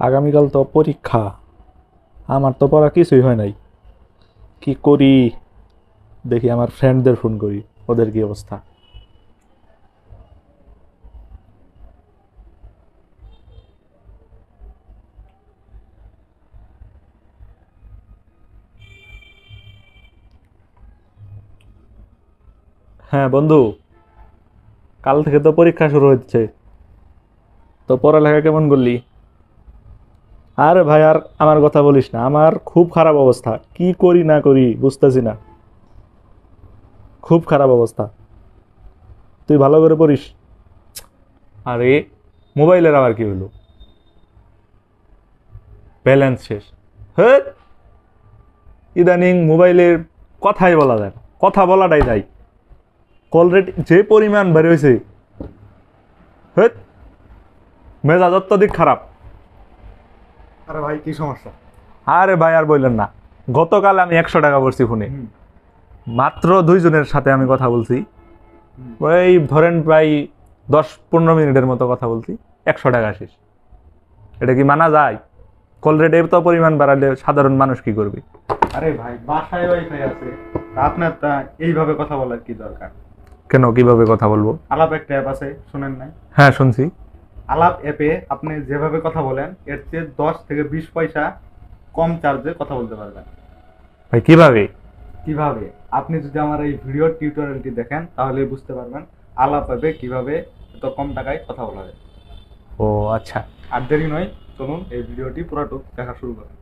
আগামীকাল তো পরীক্ষা। আমার তো পড়া কিছুই হয় নাই। কি করি? দেখি আমার ফ্রেন্ডদের ফোন করি, ওদের কি অবস্থা। হ্যাঁ বন্ধু, কাল থেকে তো পরীক্ষা শুরু হচ্ছে। তো পড়ালেখা কেমন করলি? আরে ভাই, আর আমার কথা বলিস না, আমার খুব খারাপ অবস্থা। কি করি না করি বুঝতেছি না। খুব খারাপ অবস্থা। তুই ভালো করে পড়িস। আরে, মোবাইলের আবার কি হলো? ব্যালেন্স শেষ? হ্যাঁ, ইদানিং মোবাইলের কথাই বলা যায় না, কথা বলাটাই নাই। কল রেট যে পরিমাণ বেড়ে হয়েছে, হ্যাঁ, মেজাজ অত্যধিক খারাপ। আরে ভাই কি সমস্যা? আরে ভাই আর বললেন না, গতকাল আমি 100 টাকা ভরছি ফোনে। হুম, মাত্র 2 জনের সাথে আমি কথা বলছি। হুম। ওই ধরেন প্রায় 10-15 মিনিটের মতো কথা বলছি, 100 টাকা শেষ। এটা কি মানা যায়? কল রেট এত পরিমাণ বাড়ালে সাধারণ মানুষ কি করবে? আরে ভাই বাসায় ওয়াইফাই আছে, তা আপনার তা এইভাবে কথা বলার কি দরকার? কেন, কিভাবে কথা বলবো? আলাপ একটা অ্যাপ আছে, শুনেন নাই? হ্যাঁ, শুনছি। আলাপ অ্যাপে আপনি যেভাবে কথা বলেন এর চেয়ে 10 থেকে 20 পয়সা কম চার্জে কথা বলতে পারবেন। ভাই কিভাবে? কিভাবে? আপনি যদি আমার এই ভিডিও টিউটোরিয়ালটি দেখেন তাহলেই বুঝতে পারবেন আলাপ অ্যাপে কিভাবে এত কম টাকায় কথা বলা যায়। ও আচ্ছা। আর দেরি নয়, চলুন এই ভিডিওটি পুরোটুক দেখা শুরু করেন।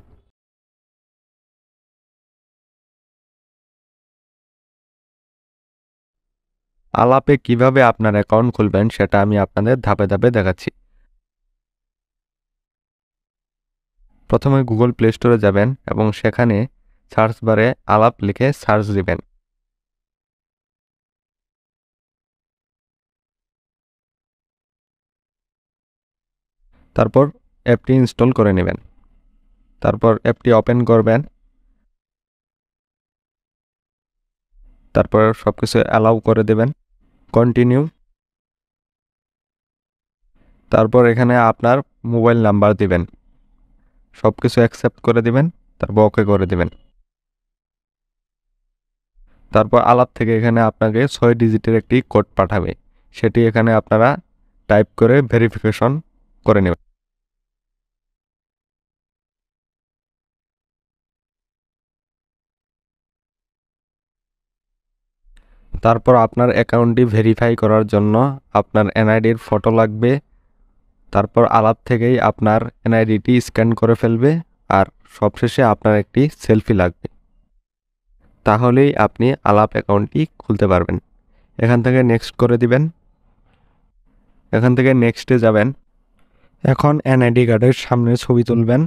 আলাপে কিভাবে আপনার অ্যাকাউন্ট খুলবেন সেটা আমি আপনাদের ধাপে ধাপে দেখাচ্ছি। প্রথমে গুগল প্লে স্টোরে যাবেন এবং সেখানে সার্চ বারে আলাপ লিখে সার্চ দিবেন। তারপর অ্যাপটি ইনস্টল করে নেবেন। তারপর অ্যাপটি ওপেন করবেন। তারপর সবকিছু অ্যালাউ করে দেবেন, কন্টিনিউ। তারপর এখানে আপনার মোবাইল নাম্বার দিবেন, সবকিছু অ্যাকসেপ্ট করে দিবেন, তারপর ওকে করে দিবেন। তারপর আলাপ থেকে এখানে আপনাকে 6 ডিজিটের একটি কোড পাঠাবে, সেটি এখানে আপনারা টাইপ করে ভেরিফিকেশন করে নেবেন। তারপর আপনার অ্যাকাউন্টটি ভেরিফাই করার জন্য আপনার এনআইডির ফটো লাগবে। তারপর আলাপ থেকেই আপনার এনআইডিটি স্ক্যান করে ফেলবে, আর সবশেষে আপনার একটি সেলফি লাগবে। তাহলেই আপনি আলাপ অ্যাকাউন্টটি খুলতে পারবেন। এখান থেকে নেক্সট করে দিবেন। এখান থেকে নেক্সটে যাবেন। এখন এনআইডি কার্ডের সামনে ছবি তুলবেন,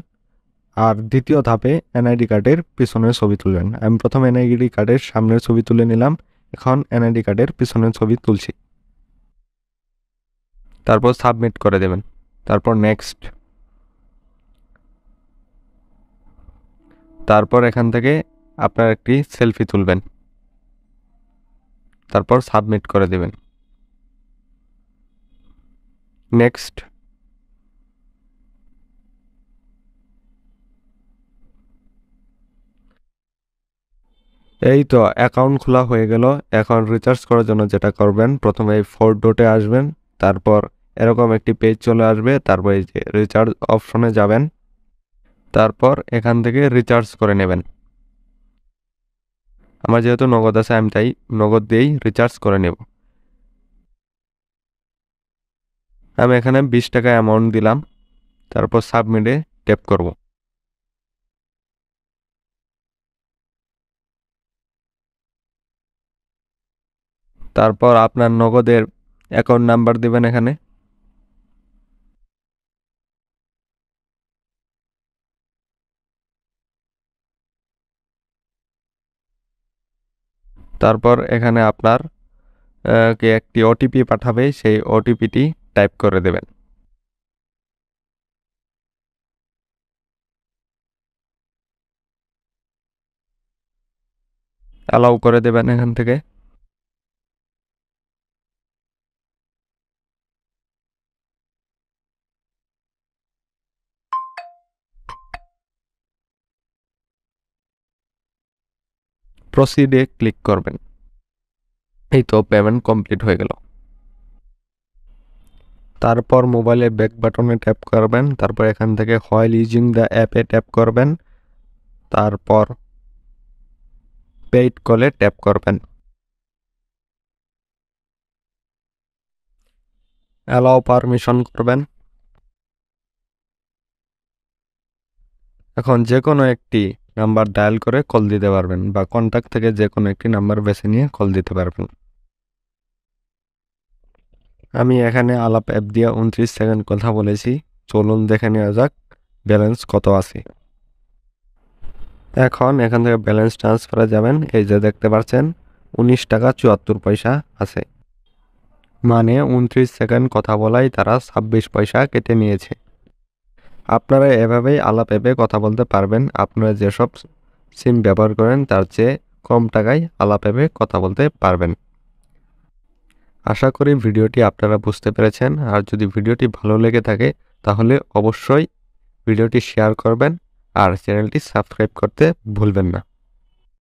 আর দ্বিতীয় ধাপে এনআইডি কার্ডের পিছনের ছবি তুলবেন। আমি প্রথম এনআইডি কার্ডের সামনের ছবি তুলে নিলাম, এখন এনআইডি কার্ডের পিছনের ছবি তুলছি। তারপর সাবমিট করে দেবেন। তারপর নেক্সট। তারপর এখান থেকে আপনার একটি সেলফি তুলবেন, তারপর সাবমিট করে দেবেন। নেক্সট। এই তো অ্যাকাউন্ট খোলা হয়ে গেল। এখন রিচার্জ করার জন্য যেটা করবেন, প্রথমে এই 4 ডটে আসবেন, তারপর এরকম একটি পেজ চলে আসবে, তারপর এই যে রিচার্জ অপশনে যাবেন, তারপর এখান থেকে রিচার্জ করে নেবেন। আমার যেহেতু নগদ আছে, আমি তাই নগদ দিয়েই রিচার্জ করে নেব। আমি এখানে 20 টাকা অ্যামাউন্ট দিলাম, তারপর সাবমিটে ট্যাপ করব। তারপর আপনার নগদের অ্যাকাউন্ট নাম্বার দিবেন এখানে। তারপর এখানে আপনার কে একটি ওটিপি পাঠাবে, সেই ওটিপিটি টাইপ করে দেবেন। অ্যালাউ করে দেবেন এখান থেকে। প্রসিডে ক্লিক করবেন। এই তো পেমেন্ট কমপ্লিট হয়ে গেল। তারপর মোবাইলে ব্যাক বাটনে ট্যাপ করবেন, তারপর এখান থেকে হোয়াইল ইউজিং দ্য অ্যাপে ট্যাপ করবেন, তারপর পেইড কলে ট্যাপ করবেন। অ্যালাও পারমিশন করবেন। এখন যে কোনো একটি নাম্বার ডায়াল করে কল দিতে পারবেন বা কন্ট্যাক্ট থেকে যে কোনো একটি নাম্বার বেছে নিয়ে কল দিতে পারবেন। আমি এখানে আলাপ অ্যাপ দিয়ে 29 সেকেন্ড কথা বলেছি। চলুন দেখে নেওয়া যাক ব্যালেন্স কত আছে। এখন এখান থেকে ব্যালেন্স ট্রান্সফারে যাবেন, এই যে দেখতে পাচ্ছেন 19 টাকা 74 পয়সা আছে, মানে 29 সেকেন্ড কথা বলাই তারা 26 পয়সা কেটে নিয়েছে। আপনারা এভাবেই আলাপ অ্যাপে কথা বলতে পারবেন। আপনারা যেসব সিম ব্যবহার করেন তার চেয়ে কম টাকায় আলাপ অ্যাপে কথা বলতে পারবেন। আশা করি ভিডিওটি আপনারা বুঝতে পেরেছেন। আর যদি ভিডিওটি ভালো লেগে থাকে তাহলে অবশ্যই ভিডিওটি শেয়ার করবেন আর চ্যানেলটি সাবস্ক্রাইব করতে ভুলবেন না।